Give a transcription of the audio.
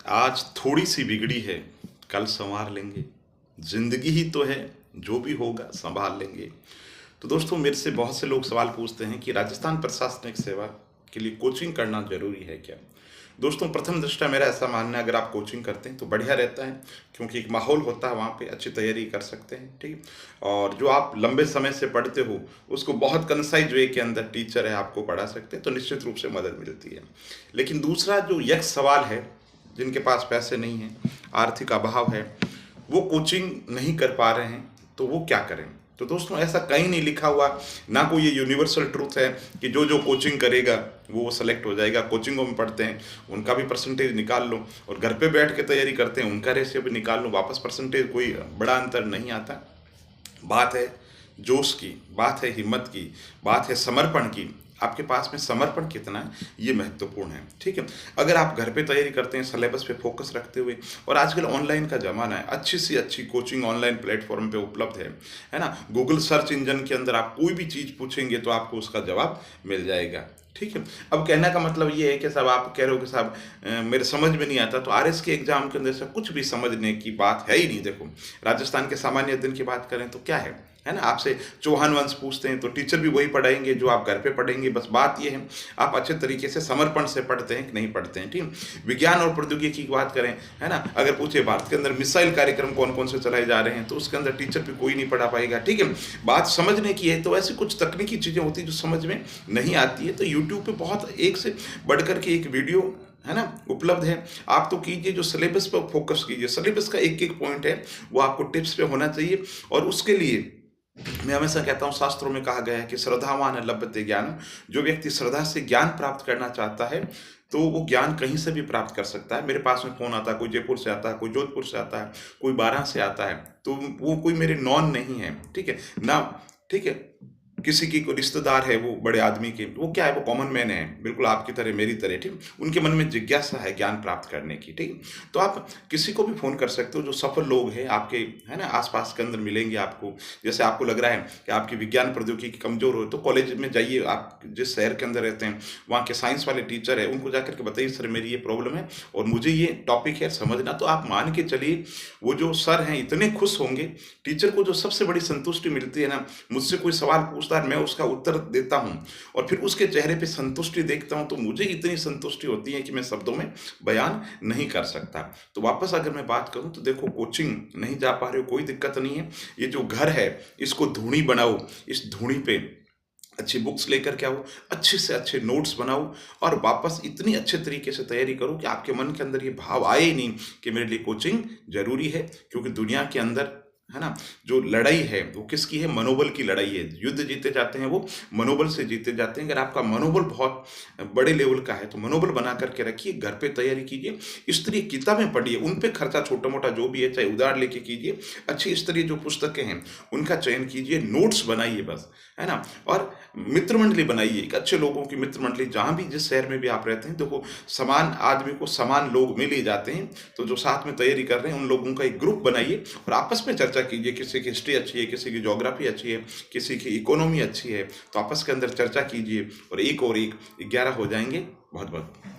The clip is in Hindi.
आज थोड़ी सी बिगड़ी है, कल संवार लेंगे। जिंदगी ही तो है, जो भी होगा संभाल लेंगे। तो दोस्तों, मेरे से बहुत से लोग सवाल पूछते हैं कि राजस्थान प्रशासनिक सेवा के लिए कोचिंग करना जरूरी है क्या। दोस्तों, प्रथम दृष्टया मेरा ऐसा मानना है, अगर आप कोचिंग करते हैं तो बढ़िया रहता है, क्योंकि एक माहौल होता है वहाँ पे, अच्छी तैयारी कर सकते हैं। ठीक। और जो आप लंबे समय से पढ़ते हो उसको बहुत कंसाइज वे के अंदर टीचर है आपको पढ़ा सकते हैं, तो निश्चित रूप से मदद मिलती है। लेकिन दूसरा जो यक्ष सवाल है, जिनके पास पैसे नहीं हैं, आर्थिक अभाव है, वो कोचिंग नहीं कर पा रहे हैं, तो वो क्या करें। तो दोस्तों, ऐसा कहीं नहीं लिखा हुआ, ना कोई ये यूनिवर्सल ट्रूथ है कि जो जो कोचिंग करेगा वो सेलेक्ट हो जाएगा। कोचिंगों में पढ़ते हैं उनका भी परसेंटेज निकाल लो, और घर पे बैठ के तैयारी करते हैं उनका रेशियो भी निकाल लो, वापस परसेंटेज कोई बड़ा अंतर नहीं आता। बात है जोश की, बात है हिम्मत की, बात है समर्पण की। आपके पास में समर्पण कितना है, ये महत्वपूर्ण है। ठीक है। अगर आप घर पे तैयारी करते हैं सिलेबस पे फोकस रखते हुए, और आजकल ऑनलाइन का ज़माना है, अच्छी से अच्छी कोचिंग ऑनलाइन प्लेटफॉर्म पे उपलब्ध है ना। गूगल सर्च इंजन के अंदर आप कोई भी चीज़ पूछेंगे तो आपको उसका जवाब मिल जाएगा। ठीक है। अब कहने का मतलब ये है कि साहब, आप कह रहे हो कि साहब मेरे समझ में नहीं आता, तो आरएस के एग्जाम के अंदर से कुछ भी समझने की बात है ही नहीं। देखो, राजस्थान के सामान्य अध्ययन की बात करें तो क्या है ना, आपसे चौहान वंश पूछते हैं तो टीचर भी वही पढ़ाएंगे जो आप घर पे पढ़ेंगे। बस बात ये है, आप अच्छे तरीके से समर्पण से पढ़ते हैं कि नहीं पढ़ते हैं। ठीक। विज्ञान और प्रौद्योगिकी की बात करें, है ना, अगर पूछे भारत के अंदर मिसाइल कार्यक्रम कौन कौन से चलाए जा रहे हैं, तो उसके अंदर टीचर भी कोई नहीं पढ़ा पाएगा। ठीक है। बात समझने की है, तो ऐसी कुछ तकनीकी चीज़ें होती हैं जो समझ में नहीं आती है, तो यूट्यूब पे बहुत एक से बढ़कर के एक वीडियो, है ना, उपलब्ध है। आप तो कीजिए, जो सिलेबस पर फोकस कीजिए, सिलेबस का एक एक पॉइंट है वो आपको टिप्स पे होना चाहिए। और उसके लिए मैं हमेशा कहता हूँ, शास्त्रों में कहा गया है कि श्रद्धावान लभते ज्ञान। जो व्यक्ति श्रद्धा से ज्ञान प्राप्त करना चाहता है तो वो ज्ञान कहीं से भी प्राप्त कर सकता है। मेरे पास में फोन आता है, कोई जयपुर से आता है, कोई जोधपुर से आता है, कोई बारां से आता है, तो वो कोई मेरे नॉन नहीं है। ठीक है ना। ठीक है। किसी की कोई रिश्तेदार है, वो बड़े आदमी के, वो क्या है, वो कॉमन मैन है, बिल्कुल आपकी तरह मेरी तरह। ठीक। उनके मन में जिज्ञासा है ज्ञान प्राप्त करने की। ठीक। तो आप किसी को भी फ़ोन कर सकते हो, जो सफल लोग हैं आपके, है ना, आसपास के अंदर मिलेंगे आपको। जैसे आपको लग रहा है कि आपकी विज्ञान प्रौद्योगिकी कमज़ोर हो, तो कॉलेज में जाइए, आप जिस शहर के अंदर रहते हैं वहाँ के साइंस वाले टीचर है, उनको जाकर के बताइए, सर मेरी ये प्रॉब्लम है और मुझे ये टॉपिक है समझना। तो आप मान के चलिए, वो जो सर हैं इतने खुश होंगे। टीचर को जो सबसे बड़ी संतुष्टि मिलती है ना, मुझसे कोई सवाल पूछता है, मैं उसका उत्तर देता हूँ और फिर उसके चेहरे पे संतुष्टि देखता हूँ, तो मुझे इतनी संतुष्टि होती है कि मैं शब्दों में बयान नहीं कर सकता। तो वापस अगर मैं बात करूँ तो देखो, कोचिंग नहीं जा पा रहे हो, कोई दिक्कत नहीं है। ये जो घर है इसको धूणी बनाओ, इस धूणी पे अच्छी बुक्स लेकर के आओ, अच्छे से अच्छे नोट्स बनाओ, और वापस इतनी अच्छे तरीके से तैयारी करो कि आपके मन के अंदर ये भाव आए ही नहीं कि मेरे लिए कोचिंग जरूरी है। क्योंकि दुनिया के अंदर, है ना, जो लड़ाई है वो किसकी है, मनोबल की लड़ाई है। युद्ध जीते जाते हैं वो मनोबल से जीते जाते हैं। अगर आपका मनोबल बहुत बड़े लेवल का है तो मनोबल बना करके रखिए, घर पे तैयारी कीजिए, स्तरीय किताबें पढ़िए, उन पे खर्चा छोटा मोटा जो भी है चाहे उधार लेके कीजिए, अच्छी स्तरीय जो पुस्तकें हैं उनका चयन कीजिए, नोट्स बनाइए बस, है ना। और मित्र मंडली बनाइए, एक अच्छे लोगों की मित्र मंडली, जहाँ भी जिस शहर में भी आप रहते हैं। देखो, समान आदमी को समान लोग मिल ही जाते हैं, तो जो साथ में तैयारी कर रहे हैं उन लोगों का एक ग्रुप बनाइए और आपस में चर्चा कीजिए। किसी की हिस्ट्री अच्छी है, किसी की ज्योग्राफी अच्छी है, किसी की इकोनॉमी अच्छी है, तो आपस के अंदर चर्चा कीजिए और एक 11 हो जाएंगे। बहुत बहुत